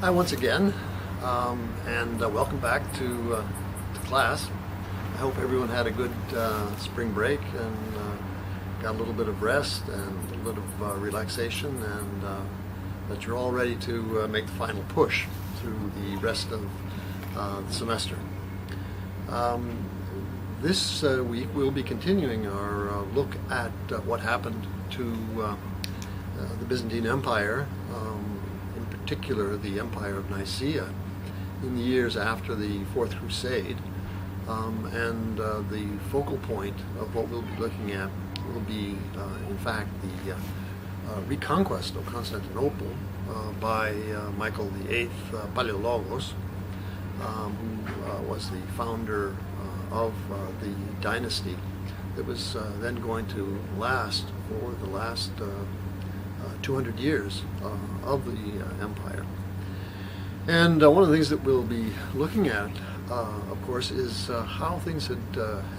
Hi once again, and welcome back to class. I hope everyone had a good spring break and got a little bit of rest and a little bit of relaxation, and that you're all ready to make the final push through the rest of the semester. This week we'll be continuing our look at what happened to the Byzantine Empire, in particular the Empire of Nicaea, in the years after the Fourth Crusade. And the focal point of what we'll be looking at will be, in fact, the reconquest of Constantinople by Michael VIII Palaiologos, who was the founder of the dynasty that was then going to last for the last 200 years of the empire. And one of the things that we'll be looking at, of course, is how things had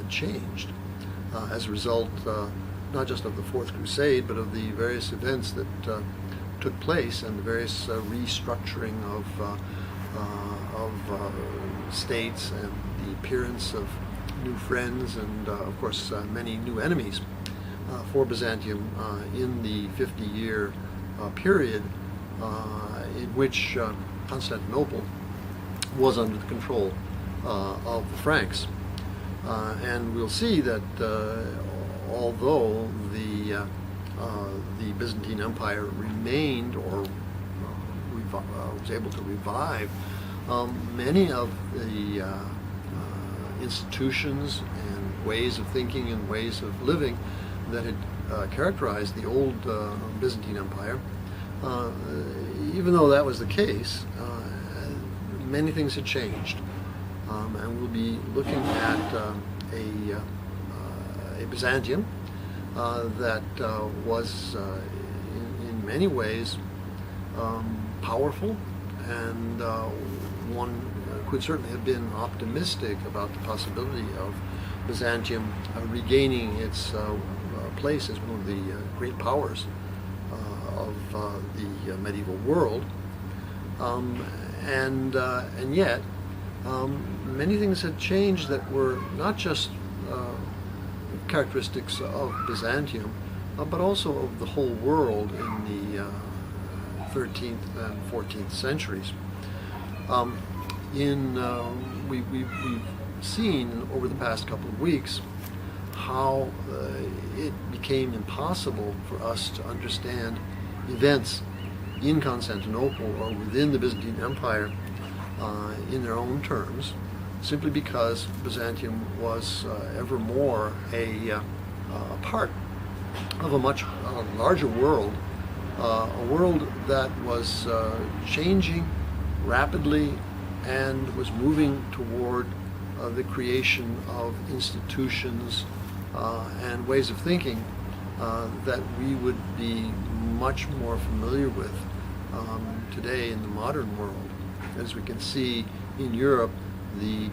changed as a result, not just of the Fourth Crusade, but of the various events that took place and the various restructuring of states and the appearance of new friends and, of course, many new enemies for Byzantium in the 50-year period in which Constantinople was under the control of the Franks. And we'll see that although the Byzantine Empire remained or was able to revive many of the institutions and ways of thinking and ways of living that had characterized the old Byzantine Empire, even though that was the case, many things had changed. And we'll be looking at a Byzantium that was in many ways powerful, and one could certainly have been optimistic about the possibility of Byzantium regaining its place as one of the great powers of the medieval world. And yet, many things had changed that were not just characteristics of Byzantium, but also of the whole world in the 13th and 14th centuries. We've seen over the past couple of weeks how it became impossible for us to understand events in Constantinople or within the Byzantine Empire in their own terms, simply because Byzantium was ever more a part of a much larger world, a world that was changing rapidly and was moving toward the creation of institutions and ways of thinking that we would be much more familiar with today in the modern world. As we can see in Europe, the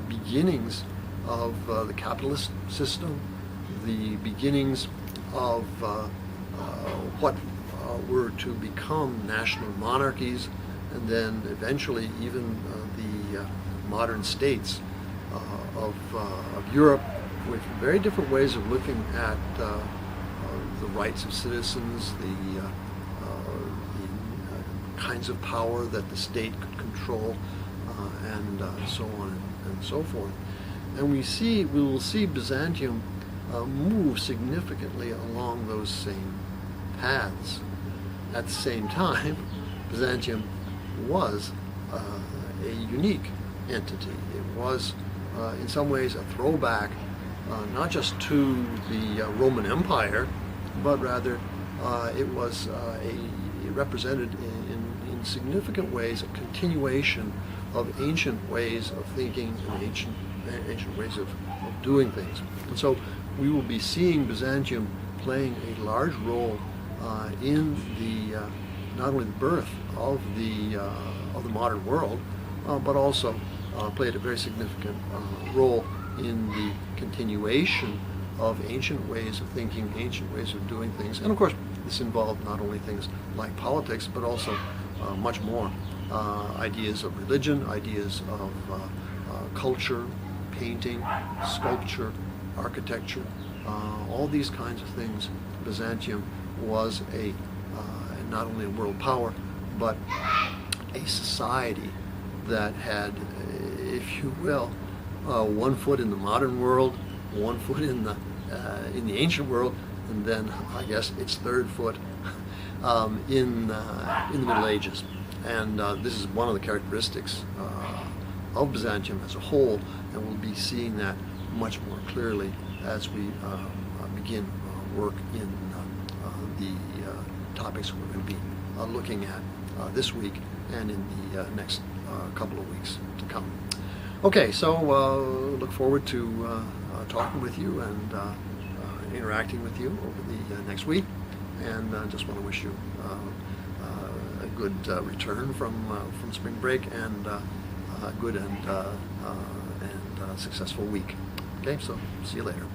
beginnings of the capitalist system, the beginnings of what were to become national monarchies, and then eventually even the modern states of Europe, with very different ways of looking at the rights of citizens, the kinds of power that the state could control, and so on and so forth. And we will see Byzantium move significantly along those same paths. At the same time, Byzantium was a unique entity. It was in some ways a throwback not just to the Roman Empire, but rather it represented in significant ways a continuation of ancient ways of thinking and ancient ways of doing things. And so we will be seeing Byzantium playing a large role in the not only the birth of the modern world, but also played a very significant role in the continuation of ancient ways of thinking, ancient ways of doing things. And of course, this involved not only things like politics, but also much more. ideas of religion, ideas of culture, painting, sculpture, architecture, all these kinds of things. Byzantium was not only a world power, but a society that had, if you will, one foot in the modern world, one foot in the ancient world, and then I guess its third foot in the Middle Ages. And this is one of the characteristics of Byzantium as a whole, and we'll be seeing that much more clearly as we begin work in the topics we're going to be looking at this week and in the next couple of weeks to come. Okay, so look forward to talking with you and interacting with you over the next week, and just want to wish you a good return from spring break and a good and successful week. Okay, so see you later.